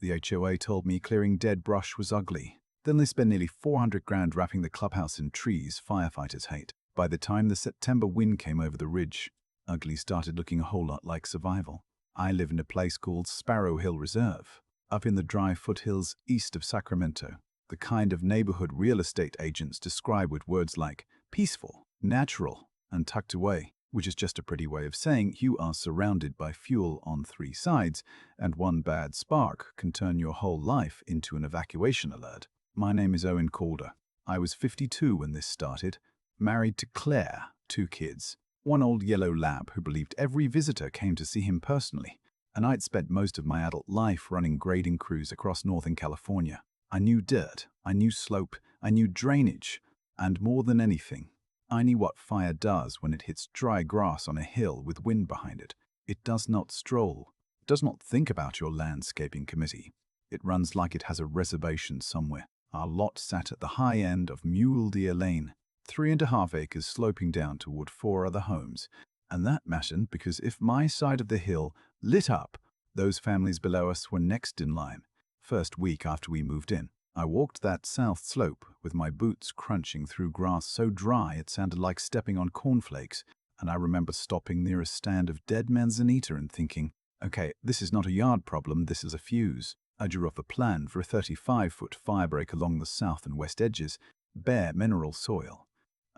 The HOA told me clearing dead brush was ugly. Then they spent nearly 400 grand wrapping the clubhouse in trees firefighters hate. By the time the September wind came over the ridge, ugly started looking a whole lot like survival. I live in a place called Sparrow Hill Reserve, up in the dry foothills east of Sacramento. The kind of neighborhood real estate agents describe with words like peaceful, natural, and tucked away, which is just a pretty way of saying you are surrounded by fuel on three sides, and one bad spark can turn your whole life into an evacuation alert. My name is Owen Calder. I was 52 when this started, married to Claire, 2 kids, one old yellow lab who believed every visitor came to see him personally, and I'd spent most of my adult life running grading crews across Northern California. I knew dirt, I knew slope, I knew drainage, and more than anything, I knew what fire does when it hits dry grass on a hill with wind behind it. It does not stroll. It does not think about your landscaping committee. It runs like it has a reservation somewhere. Our lot sat at the high end of Mule Deer Lane, 3.5 acres sloping down toward 4 other homes. And that mattered because if my side of the hill lit up, those families below us were next in line. First week after we moved in, I walked that south slope with my boots crunching through grass so dry it sounded like stepping on cornflakes, and I remember stopping near a stand of dead manzanita and thinking, okay, this is not a yard problem, this is a fuse. I drew up a plan for a 35-foot firebreak along the south and west edges, bare mineral soil.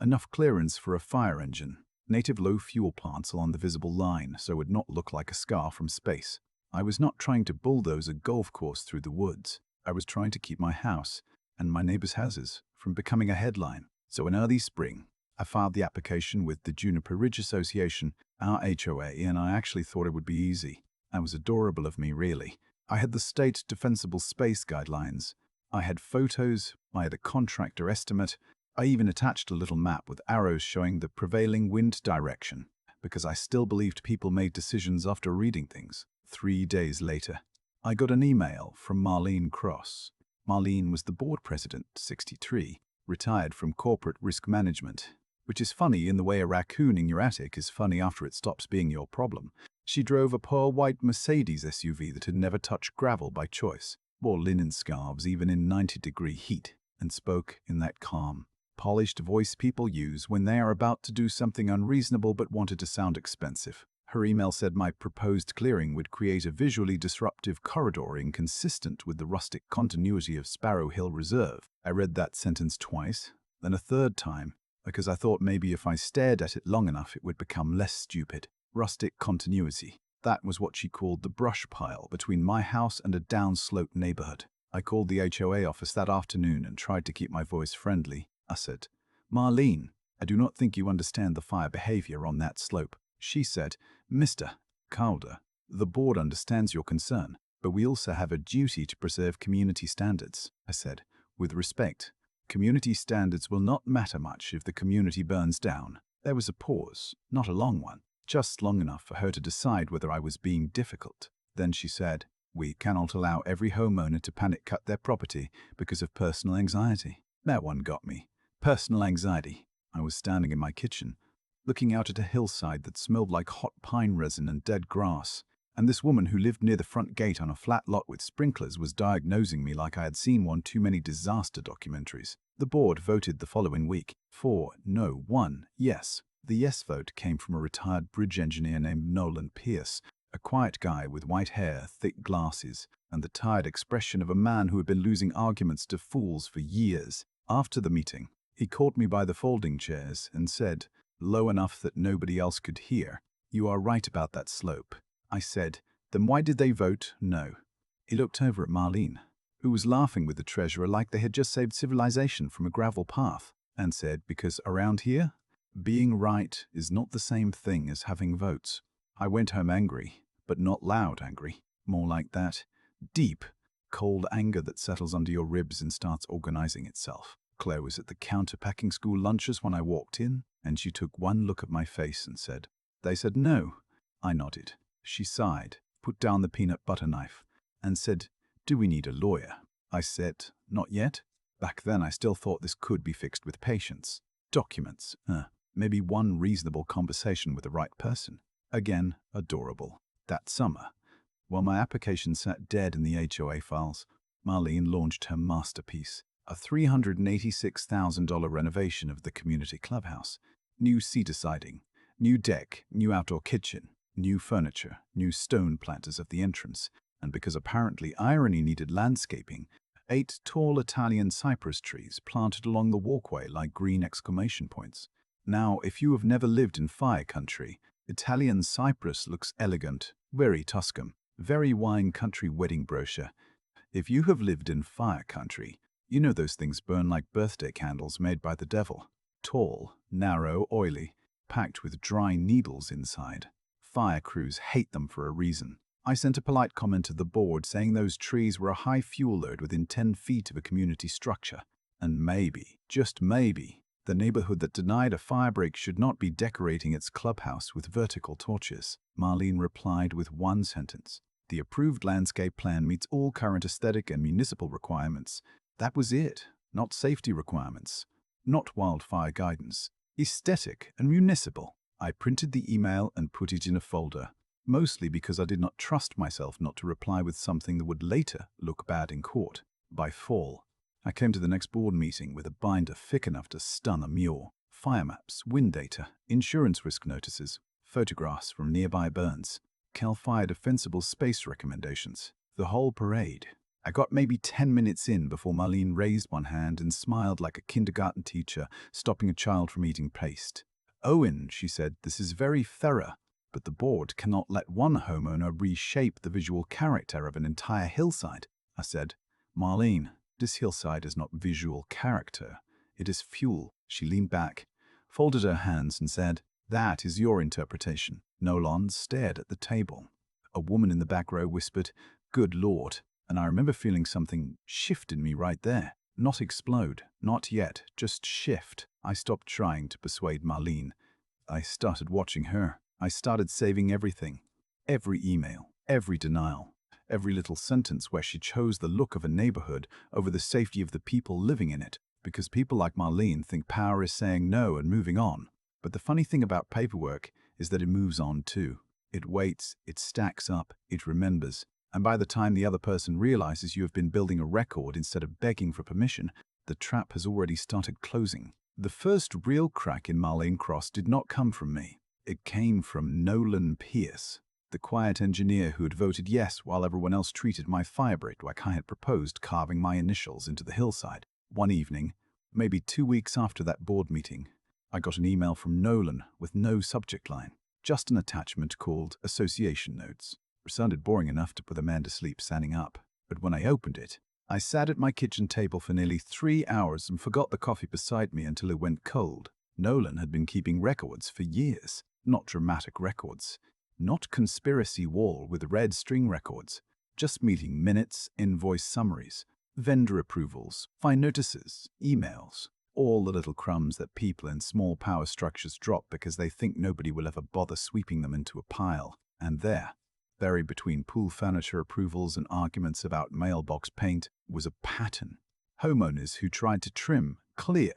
Enough clearance for a fire engine, native low-fuel plants along the visible line so it would not look like a scar from space. I was not trying to bulldoze a golf course through the woods. I was trying to keep my house and my neighbors' houses from becoming a headline. So in early spring, I filed the application with the Juniper Ridge Association, our HOA, and I actually thought it would be easy. That was adorable of me, really. I had the state defensible space guidelines. I had photos, I had a contractor estimate. I even attached a little map with arrows showing the prevailing wind direction, because I still believed people made decisions after reading things. 3 days later, I got an email from Marlene Cross. Marlene was the board president, 63, retired from corporate risk management, which is funny in the way a raccoon in your attic is funny after it stops being your problem. She drove a pearl white Mercedes SUV that had never touched gravel by choice, wore linen scarves even in 90-degree heat, and spoke in that calm, polished voice people use when they are about to do something unreasonable but wanted to sound expensive. Her email said my proposed clearing would create a visually disruptive corridor inconsistent with the rustic continuity of Sparrow Hill Reserve. I read that sentence twice, then a third time, because I thought maybe if I stared at it long enough it would become less stupid. Rustic continuity. That was what she called the brush pile between my house and a downslope neighborhood. I called the HOA office that afternoon and tried to keep my voice friendly. I said, "Marlene, I do not think you understand the fire behavior on that slope." She said, "Mr. Calder, the board understands your concern, but we also have a duty to preserve community standards." I said, "With respect, community standards will not matter much if the community burns down." There was a pause, not a long one, just long enough for her to decide whether I was being difficult. Then she said, "We cannot allow every homeowner to panic cut their property because of personal anxiety." That one got me. Personal anxiety. I was standing in my kitchen, looking out at a hillside that smelled like hot pine resin and dead grass, and this woman who lived near the front gate on a flat lot with sprinklers was diagnosing me like I had seen one too many disaster documentaries. The board voted the following week. 4 no, 1 yes. The yes vote came from a retired bridge engineer named Nolan Pierce, a quiet guy with white hair, thick glasses, and the tired expression of a man who had been losing arguments to fools for years. After the meeting, he caught me by the folding chairs and said, low enough that nobody else could hear, "You are right about that slope." I said, "Then why did they vote no?" He looked over at Marlene, who was laughing with the treasurer like they had just saved civilization from a gravel path, and said, "Because around here, being right is not the same thing as having votes." I went home angry, but not loud angry, more like that deep, cold anger that settles under your ribs and starts organizing itself. Claire was at the counter packing school lunches when I walked in, and she took one look at my face and said, "They said no." I nodded. She sighed, put down the peanut butter knife, and said, "Do we need a lawyer?" I said, "Not yet." Back then I still thought this could be fixed with patience. Documents, maybe one reasonable conversation with the right person. Again, adorable. That summer, While my application sat dead in the HOA files, Marlene launched her masterpiece, a $386,000 renovation of the community clubhouse. New cedar siding, new deck, new outdoor kitchen, new furniture, new stone planters at the entrance, and because apparently irony needed landscaping, 8 tall Italian cypress trees planted along the walkway like green exclamation points. Now, if you have never lived in fire country, Italian cypress looks elegant, very Tuscan, very wine country wedding brochure. If you have lived in fire country, you know those things burn like birthday candles made by the devil. Tall, narrow, oily, packed with dry needles inside. Fire crews hate them for a reason. I sent a polite comment to the board saying those trees were a high fuel load within 10 feet of a community structure. And maybe, just maybe, the neighborhood that denied a firebreak should not be decorating its clubhouse with vertical torches. Marlene replied with one sentence. The approved landscape plan meets all current aesthetic and municipal requirements. That was it, not safety requirements, not wildfire guidance. Aesthetic and municipal. I printed the email and put it in a folder, mostly because I did not trust myself not to reply with something that would later look bad in court. By fall, I came to the next board meeting with a binder thick enough to stun a mule. Fire maps, wind data, insurance risk notices, photographs from nearby burns, CAL FIRE defensible space recommendations, the whole parade. I got maybe 10 minutes in before Marlene raised one hand and smiled like a kindergarten teacher stopping a child from eating paste. Owen, she said, this is very thorough, but the board cannot let one homeowner reshape the visual character of an entire hillside. I said, Marlene, this hillside is not visual character. It is fuel. She leaned back, folded her hands and said, that is your interpretation. Nolan stared at the table. A woman in the back row whispered, good Lord. And I remember feeling something shift in me right there. Not explode, not yet, just shift. I stopped trying to persuade Marlene. I started watching her. I started saving everything. Every email, every denial, every little sentence where she chose the look of a neighborhood over the safety of the people living in it. Because people like Marlene think power is saying no and moving on. But the funny thing about paperwork is that it moves on too. It waits, it stacks up, it remembers. And by the time the other person realizes you have been building a record instead of begging for permission, the trap has already started closing. The first real crack in Marlene Cross did not come from me. It came from Nolan Pierce, the quiet engineer who had voted yes while everyone else treated my firebreak like I had proposed carving my initials into the hillside. One evening, maybe 2 weeks after that board meeting, I got an email from Nolan with no subject line, just an attachment called Association Notes. It sounded boring enough to put a man to sleep standing up, but when I opened it, I sat at my kitchen table for nearly 3 hours and forgot the coffee beside me until it went cold. Nolan had been keeping records for years, not dramatic records, not conspiracy wall with red string records, just meeting minutes, invoice summaries, vendor approvals, fine notices, emails, all the little crumbs that people in small power structures drop because they think nobody will ever bother sweeping them into a pile. And there, buried between pool furniture approvals and arguments about mailbox paint, was a pattern. Homeowners who tried to trim, clear,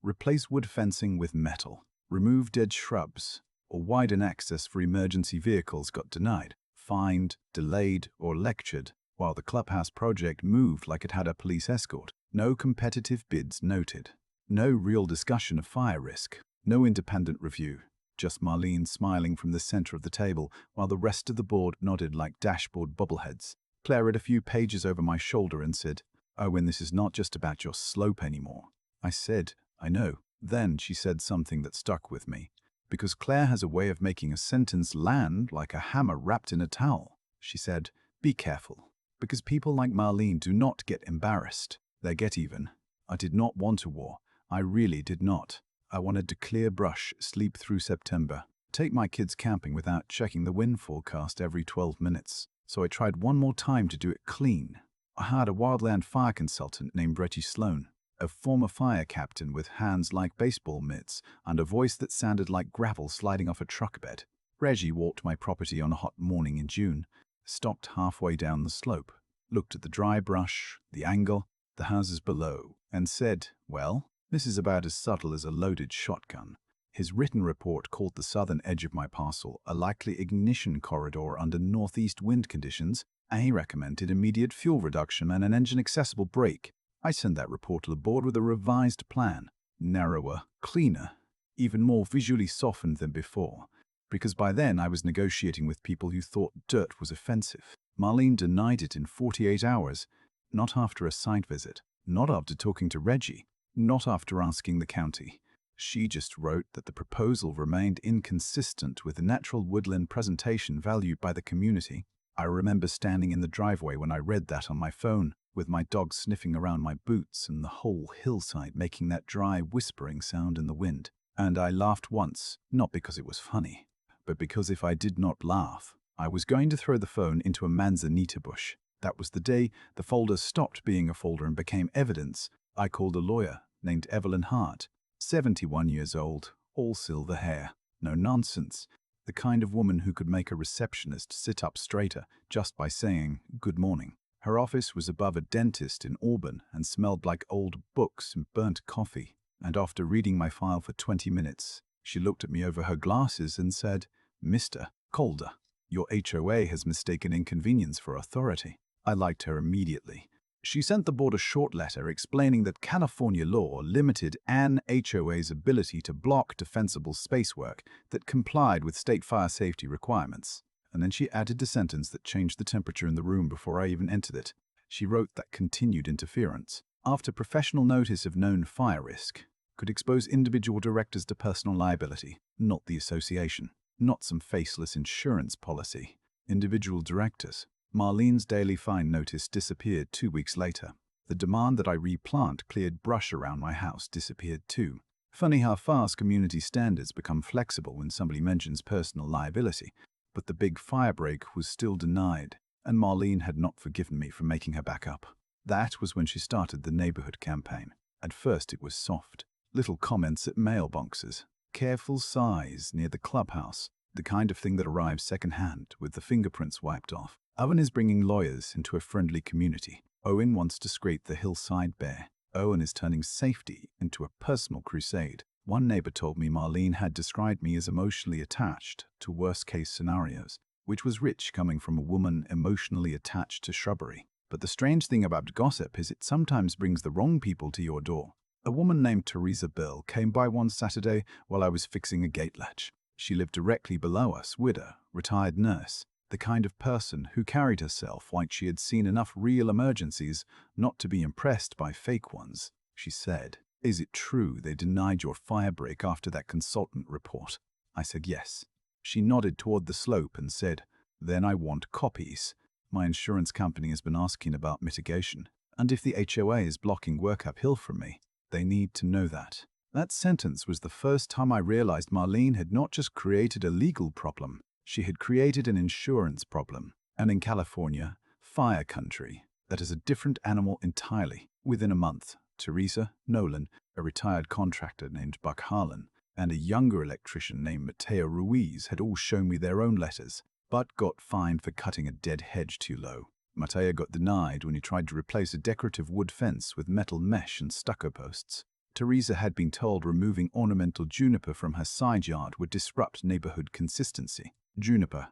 replace wood fencing with metal, remove dead shrubs, or widen access for emergency vehicles got denied, fined, delayed, or lectured, while the clubhouse project moved like it had a police escort. No competitive bids noted. No real discussion of fire risk. No independent review. Just Marlene smiling from the center of the table, while the rest of the board nodded like dashboard bubbleheads. Claire read a few pages over my shoulder and said, Owen, this is not just about your slope anymore. I said, I know. Then she said something that stuck with me. Because Claire has a way of making a sentence land like a hammer wrapped in a towel. She said, be careful. Because people like Marlene do not get embarrassed. They get even. I did not want a war. I really did not. I wanted to clear brush, sleep through September, take my kids camping without checking the wind forecast every 12 minutes. So I tried one more time to do it clean. I hired a wildland fire consultant named Reggie Sloan, a former fire captain with hands like baseball mitts and a voice that sounded like gravel sliding off a truck bed. Reggie walked my property on a hot morning in June, stopped halfway down the slope, looked at the dry brush, the angle, the houses below, and said, well, this is about as subtle as a loaded shotgun. His written report called the southern edge of my parcel a likely ignition corridor under northeast wind conditions, and he recommended immediate fuel reduction and an engine-accessible brake. I sent that report to the board with a revised plan, narrower, cleaner, even more visually softened than before, because by then I was negotiating with people who thought dirt was offensive. Marlene denied it in 48 hours, not after a site visit, not after talking to Reggie, not after asking the county. She just wrote that the proposal remained inconsistent with the natural woodland presentation valued by the community. I remember standing in the driveway when I read that on my phone, with my dog sniffing around my boots and the whole hillside making that dry whispering sound in the wind. And I laughed once, not because it was funny, but because if I did not laugh, I was going to throw the phone into a manzanita bush. That was the day the folder stopped being a folder and became evidence. I called a lawyer named Evelyn Hart, 71 years old, all silver hair. No nonsense. The kind of woman who could make a receptionist sit up straighter just by saying, "Good morning." Her office was above a dentist in Auburn and smelled like old books and burnt coffee. And after reading my file for 20 minutes, she looked at me over her glasses and said, "Mr. Calder, your HOA has mistaken inconvenience for authority." I liked her immediately. She sent the board a short letter explaining that California law limited an HOA's ability to block defensible spacework that complied with state fire safety requirements. And then she added a sentence that changed the temperature in the room before I even entered it. She wrote that continued interference, after professional notice of known fire risk, could expose individual directors to personal liability, not the association, not some faceless insurance policy. Individual directors. Marlene's daily fine notice disappeared 2 weeks later. The demand that I replant cleared brush around my house disappeared too. Funny how fast community standards become flexible when somebody mentions personal liability. But the big firebreak was still denied, and Marlene had not forgiven me for making her back up. That was when she started the neighborhood campaign. At first it was soft. Little comments at mailboxes. Careful sighs near the clubhouse. The kind of thing that arrives secondhand with the fingerprints wiped off. Owen is bringing lawyers into a friendly community. Owen wants to scrape the hillside bare. Owen is turning safety into a personal crusade. One neighbor told me Marlene had described me as emotionally attached to worst-case scenarios, which was rich coming from a woman emotionally attached to shrubbery. But the strange thing about gossip is it sometimes brings the wrong people to your door. A woman named Teresa Bill came by one Saturday while I was fixing a gate latch. She lived directly below us, widow, retired nurse, the kind of person who carried herself like she had seen enough real emergencies not to be impressed by fake ones. She said, "Is it true they denied your firebreak after that consultant report?" I said yes. She nodded toward the slope and said, "Then I want copies. My insurance company has been asking about mitigation, and if the HOA is blocking work uphill from me, they need to know that." That sentence was the first time I realized Marlene had not just created a legal problem, she had created an insurance problem. And in California, fire country, that is a different animal entirely. Within a month, Teresa, Nolan, a retired contractor named Buck Harlan, and a younger electrician named Mateo Ruiz had all shown me their own letters. Buck got fined for cutting a dead hedge too low. Mateo got denied when he tried to replace a decorative wood fence with metal mesh and stucco posts. Teresa had been told removing ornamental juniper from her side yard would disrupt neighborhood consistency. Juniper.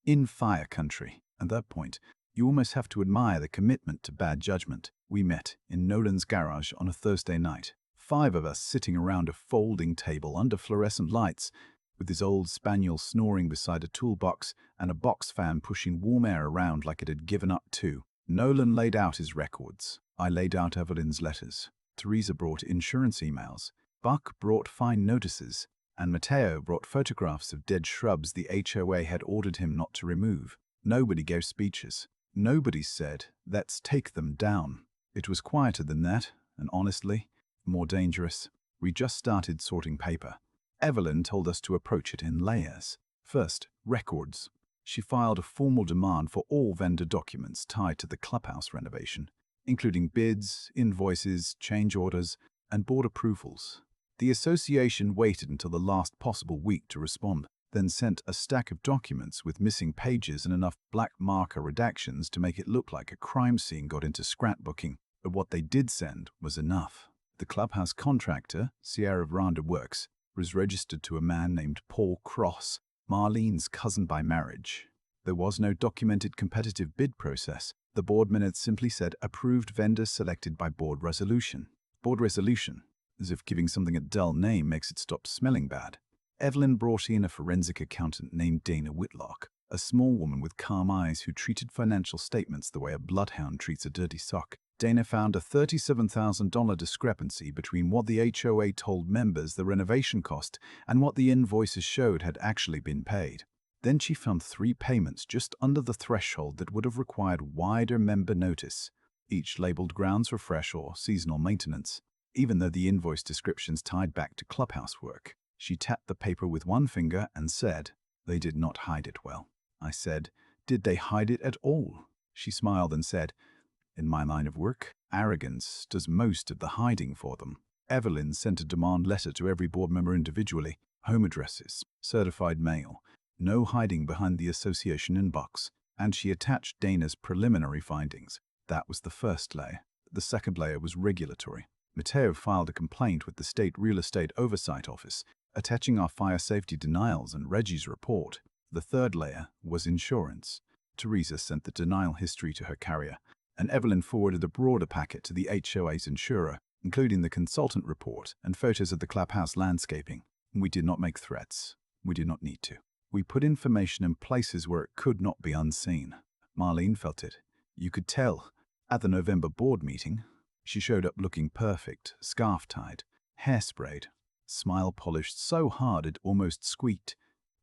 In fire country. At that point, you almost have to admire the commitment to bad judgment. We met in Nolan's garage on a Thursday night. 5 of us sitting around a folding table under fluorescent lights, with his old spaniel snoring beside a toolbox and a box fan pushing warm air around like it had given up too. Nolan laid out his records. I laid out Evelyn's letters. Teresa brought insurance emails. Buck brought fine notices. And Mateo brought photographs of dead shrubs the HOA had ordered him not to remove. Nobody gave speeches. Nobody said, "Let's take them down." It was quieter than that, and honestly, more dangerous. We just started sorting paper. Evelyn told us to approach it in layers. First, records. She filed a formal demand for all vendor documents tied to the clubhouse renovation, including bids, invoices, change orders, and board approvals. The association waited until the last possible week to respond, then sent a stack of documents with missing pages and enough black marker redactions to make it look like a crime scene got into scrapbooking. But what they did send was enough. The clubhouse contractor, Sierra Veranda Works, was registered to a man named Paul Cross, Marlene's cousin by marriage. There was no documented competitive bid process. The board minutes simply said approved vendors selected by board resolution. Board resolution, as if giving something a dull name makes it stop smelling bad. Evelyn brought in a forensic accountant named Dana Whitlock, a small woman with calm eyes who treated financial statements the way a bloodhound treats a dirty sock. Dana found a $37,000 discrepancy between what the HOA told members the renovation cost and what the invoices showed had actually been paid. Then she found 3 payments just under the threshold that would have required wider member notice, each labeled grounds for fresh or seasonal maintenance, even though the invoice descriptions tied back to Clubhouse work. She tapped the paper with one finger and said, "They did not hide it well." I said, "Did they hide it at all?" She smiled and said, "In my line of work, arrogance does most of the hiding for them." Evelyn sent a demand letter to every board member individually, home addresses, certified mail, no hiding behind the association inbox, and she attached Dana's preliminary findings. That was the first layer. The second layer was regulatory. Mateo filed a complaint with the State Real Estate Oversight Office, attaching our fire safety denials and Reggie's report. The third layer was insurance. Teresa sent the denial history to her carrier, and Evelyn forwarded a broader packet to the HOA's insurer, including the consultant report and photos of the clubhouse landscaping. We did not make threats. We did not need to. We put information in places where it could not be unseen. Marlene felt it. You could tell. At the November board meeting, she showed up looking perfect, scarf tied, hair sprayed, smile polished so hard it almost squeaked,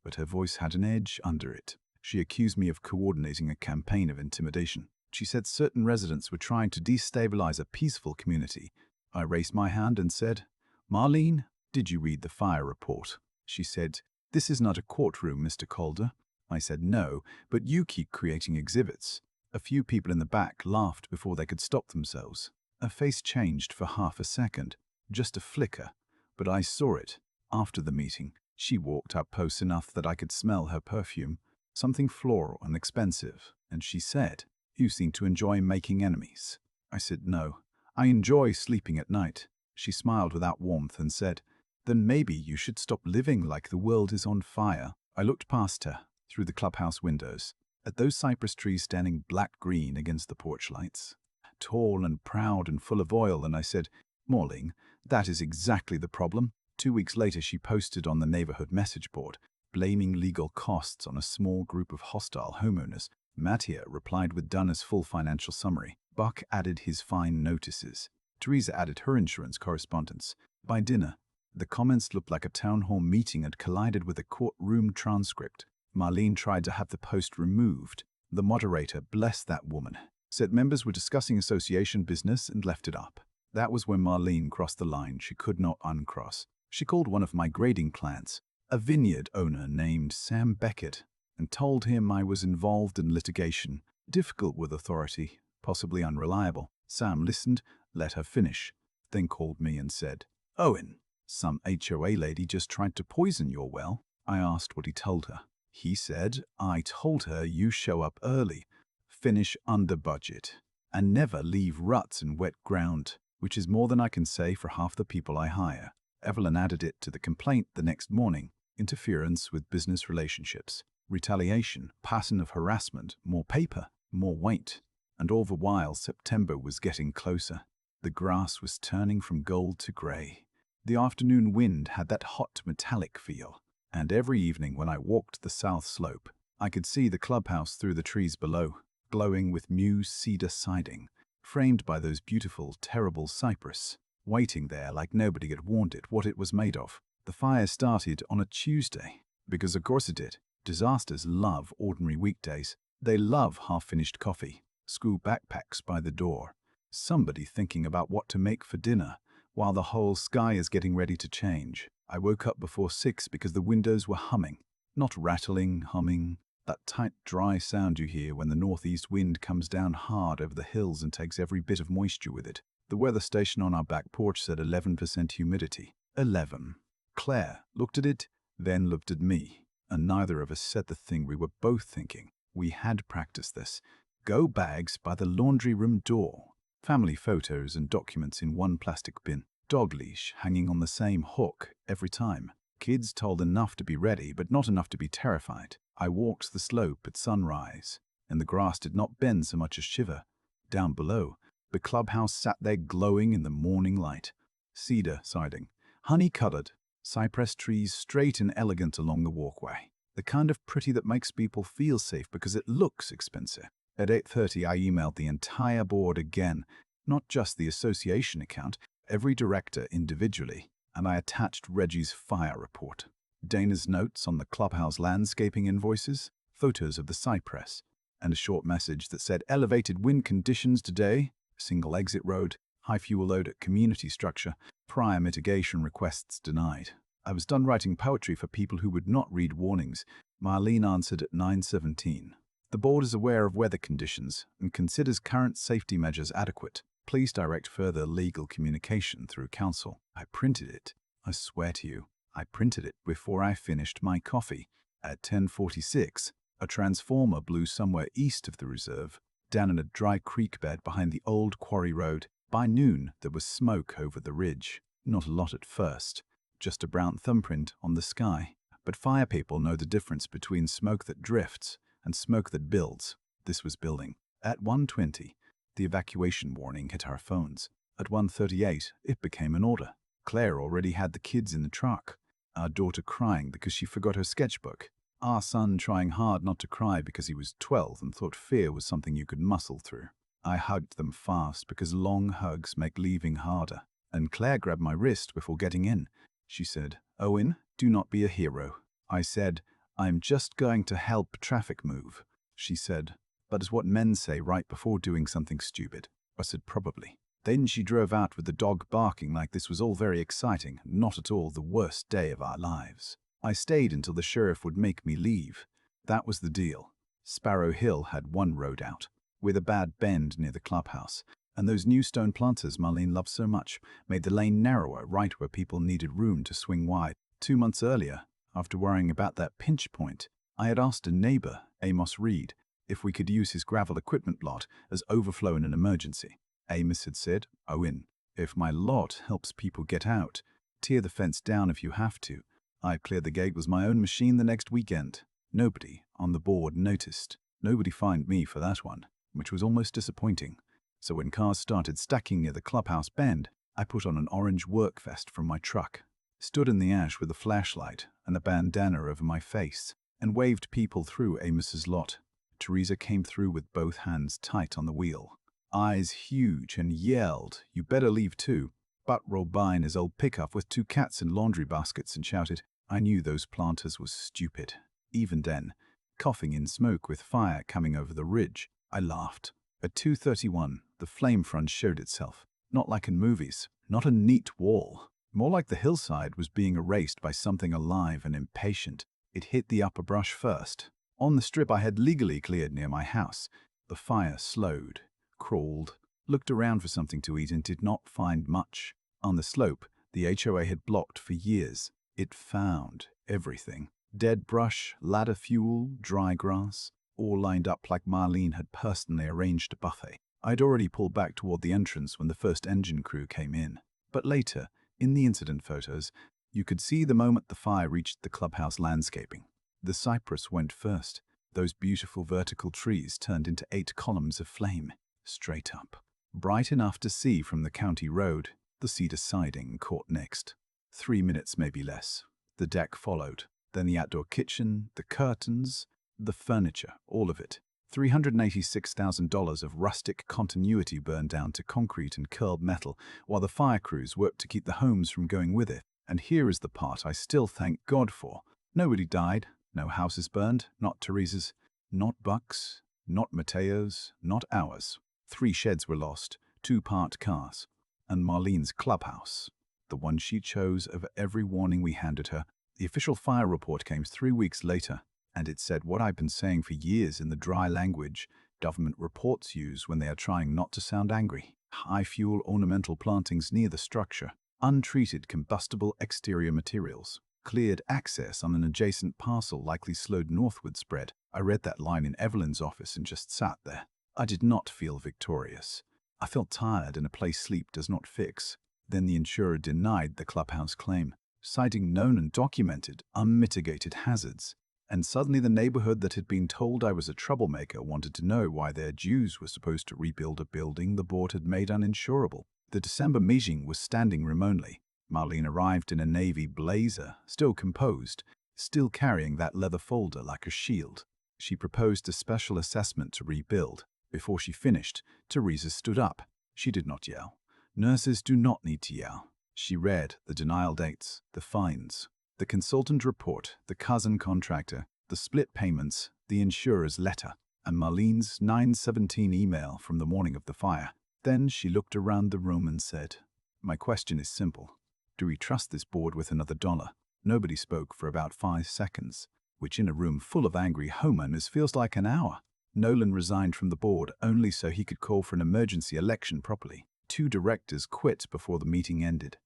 but her voice had an edge under it. She accused me of coordinating a campaign of intimidation. She said certain residents were trying to destabilize a peaceful community. I raised my hand and said, "Marlene, did you read the fire report?" She said, "This is not a courtroom, Mr. Calder." I said, "No, but you keep creating exhibits." A few people in the back laughed before they could stop themselves. Her face changed for half a second, just a flicker, but I saw it. After the meeting, she walked up close enough that I could smell her perfume, something floral and expensive, and she said, "You seem to enjoy making enemies." I said, "No, I enjoy sleeping at night." She smiled without warmth and said, "Then maybe you should stop living like the world is on fire." I looked past her, through the clubhouse windows, at those cypress trees standing black-green against the porch lights, tall and proud and full of oil, and I said, "Marlene, that is exactly the problem." 2 weeks later, she posted on the neighborhood message board, blaming legal costs on a small group of hostile homeowners. Mattia replied with Dunna's full financial summary. Buck added his fine notices. Teresa added her insurance correspondence. By dinner, the comments looked like a town hall meeting had collided with a courtroom transcript. Marlene tried to have the post removed. The moderator, bless that woman, said members were discussing association business and left it up. That was when Marlene crossed the line she could not uncross. She called one of my grading clients, a vineyard owner named Sam Beckett, and told him I was involved in litigation, difficult with authority, possibly unreliable. Sam listened, let her finish, then called me and said, "Owen, some HOA lady just tried to poison your well." I asked what he told her. He said, "I told her you show up early, finish under budget, and never leave ruts in wet ground, which is more than I can say for half the people I hire." Evelyn added it to the complaint the next morning. Interference with business relationships, retaliation, pattern of harassment, more paper, more weight. And all the while, September was getting closer. The grass was turning from gold to gray. The afternoon wind had that hot metallic feel. And every evening when I walked the south slope, I could see the clubhouse through the trees below, glowing with new cedar siding, framed by those beautiful, terrible cypress, waiting there like nobody had warned it what it was made of. The fire started on a Tuesday, because of course it did. Disasters love ordinary weekdays. They love half-finished coffee, school backpacks by the door, somebody thinking about what to make for dinner, while the whole sky is getting ready to change. I woke up before 6 because the windows were humming, not rattling, humming, that tight, dry sound you hear when the northeast wind comes down hard over the hills and takes every bit of moisture with it. The weather station on our back porch said 11% humidity. 11. Claire looked at it, then looked at me, and neither of us said the thing we were both thinking. We had practiced this. Go bags by the laundry room door. Family photos and documents in one plastic bin. Dog leash hanging on the same hook every time. Kids told enough to be ready, but not enough to be terrified. I walked the slope at sunrise, and the grass did not bend so much as shiver. Down below, the clubhouse sat there glowing in the morning light. Cedar siding, honey-colored, cypress trees straight and elegant along the walkway. The kind of pretty that makes people feel safe because it looks expensive. At 8:30, I emailed the entire board again, not just the association account, every director individually, and I attached Reggie's fire report. Dana's notes on the clubhouse landscaping invoices, photos of the cypress, and a short message that said elevated wind conditions today, single exit road, high fuel load at community structure, prior mitigation requests denied. I was done writing poetry for people who would not read warnings. Marlene answered at 9:17. The board is aware of weather conditions and considers current safety measures adequate. Please direct further legal communication through counsel. I printed it. I swear to you, I printed it before I finished my coffee. At 10:46, a transformer blew somewhere east of the reserve, down in a dry creek bed behind the old quarry road. By noon, there was smoke over the ridge. Not a lot at first, just a brown thumbprint on the sky. But fire people know the difference between smoke that drifts and smoke that builds. This was building. At 1:20, the evacuation warning hit our phones. At 1:38, it became an order. Claire already had the kids in the truck. Our daughter crying because she forgot her sketchbook. Our son trying hard not to cry because he was 12 and thought fear was something you could muscle through. I hugged them fast because long hugs make leaving harder. And Claire grabbed my wrist before getting in. She said, "Owen, do not be a hero." I said, "I'm just going to help traffic move." She said, "But it's what men say right before doing something stupid." I said, "Probably." Then she drove out with the dog barking like this was all very exciting, not at all the worst day of our lives. I stayed until the sheriff would make me leave. That was the deal. Sparrow Hill had one road out, with a bad bend near the clubhouse, and those new stone planters Marlene loved so much made the lane narrower right where people needed room to swing wide. 2 months earlier, after worrying about that pinch point, I had asked a neighbor, Amos Reed, if we could use his gravel equipment lot as overflow in an emergency. Amos had said, "Owen, if my lot helps people get out, tear the fence down if you have to. I'd clear the gate with my own machine the next weekend." Nobody on the board noticed. Nobody fined me for that one, which was almost disappointing. So when cars started stacking near the clubhouse bend, I put on an orange work vest from my truck, stood in the ash with a flashlight and a bandana over my face, and waved people through Amos's lot. Teresa came through with both hands tight on the wheel, eyes huge, and yelled, "You better leave too." Butt rolled by in his old pickup with 2 cats and laundry baskets and shouted. I knew those planters was stupid. Even then, coughing in smoke with fire coming over the ridge, I laughed. At 2:31, the flame front showed itself. Not like in movies, not a neat wall. More like the hillside was being erased by something alive and impatient. It hit the upper brush first. On the strip I had legally cleared near my house, the fire slowed, crawled, looked around for something to eat and did not find much. On the slope, the HOA had blocked for years. It found everything. Dead brush, ladder fuel, dry grass, all lined up like Marlene had personally arranged a buffet. I'd already pulled back toward the entrance when the first engine crew came in. But later, in the incident photos, you could see the moment the fire reached the clubhouse landscaping. The cypress went first. Those beautiful vertical trees turned into 8 columns of flame, straight up. Bright enough to see from the county road. The cedar siding caught next. 3 minutes, maybe less. The deck followed. Then the outdoor kitchen, the curtains, the furniture, all of it. $386,000 of rustic continuity burned down to concrete and curled metal, while the fire crews worked to keep the homes from going with it. And here is the part I still thank God for. Nobody died, no houses burned, not Teresa's, not Buck's, not Mateo's, not ours. 3 sheds were lost, 2 parked cars, and Marlene's clubhouse, the one she chose over every warning we handed her. The official fire report came 3 weeks later, and it said what I've been saying for years in the dry language government reports use when they are trying not to sound angry. High fuel ornamental plantings near the structure, untreated combustible exterior materials, cleared access on an adjacent parcel likely slowed northward spread. I read that line in Evelyn's office and just sat there. I did not feel victorious. I felt tired, and a place sleep does not fix. Then the insurer denied the clubhouse claim. citing known and documented, unmitigated hazards. And suddenly the neighborhood that had been told I was a troublemaker wanted to know why their Jews were supposed to rebuild a building the board had made uninsurable. The December meeting was standing room only. Marlene arrived in a navy blazer, still composed, still carrying that leather folder like a shield. She proposed a special assessment to rebuild. Before she finished, Teresa stood up. She did not yell. Nurses do not need to yell. She read the denial dates, the fines, the consultant report, the cousin contractor, the split payments, the insurer's letter, and Marlene's 9:17 email from the morning of the fire. Then she looked around the room and said, "My question is simple. Do we trust this board with another dollar?" Nobody spoke for about 5 seconds, which in a room full of angry homeowners feels like an hour. Nolan resigned from the board only so he could call for an emergency election properly. 2 directors quit before the meeting ended.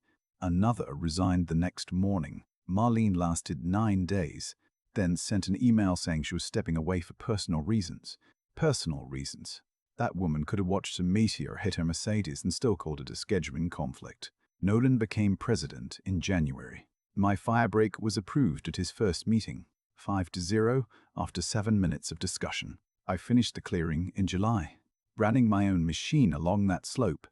Another resigned the next morning. Marlene lasted 9 days, then sent an email saying she was stepping away for personal reasons. Personal reasons. That woman could have watched a meteor hit her Mercedes and still called it a scheduling conflict. Nolan became president in January. My firebreak was approved at his first meeting, 5-0 after 7 minutes of discussion. I finished the clearing in July, running my own machine along that slope,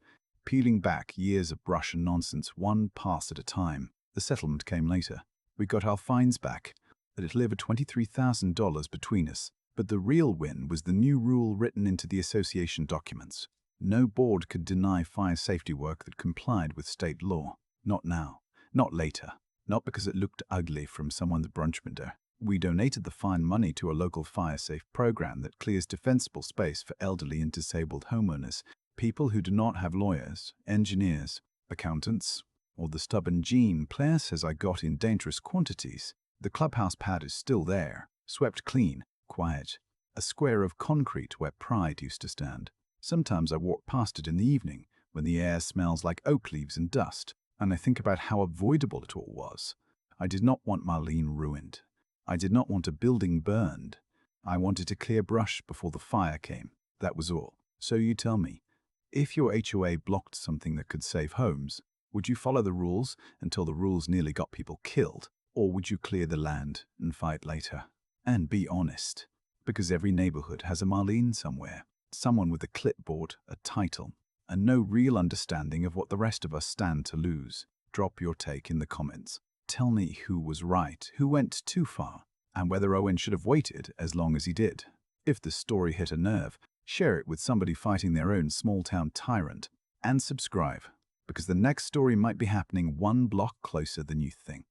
peeling back years of brush and nonsense one pass at a time. The settlement came later. We got our fines back, a little over $23,000 between us. But the real win was the new rule written into the association documents. No board could deny fire safety work that complied with state law. Not now. Not later. Not because it looked ugly from someone's brunch window. We donated the fine money to a local fire-safe program that clears defensible space for elderly and disabled homeowners, people who do not have lawyers, engineers, accountants, or the stubborn gene Claire says I got in dangerous quantities. The clubhouse pad is still there, swept clean, quiet, a square of concrete where pride used to stand. Sometimes I walk past it in the evening, when the air smells like oak leaves and dust, and I think about how avoidable it all was. I did not want Marlene ruined. I did not want a building burned. I wanted to clear brush before the fire came. That was all. So you tell me, if your HOA blocked something that could save homes, would you follow the rules until the rules nearly got people killed, or would you clear the land and fight later? And be honest, because every neighborhood has a Marlene somewhere, someone with a clipboard, a title, and no real understanding of what the rest of us stand to lose. Drop your take in the comments. Tell me who was right, who went too far, and whether Owen should have waited as long as he did. If the story hit a nerve, share it with somebody fighting their own small-town tyrant, and subscribe, because the next story might be happening one block closer than you think.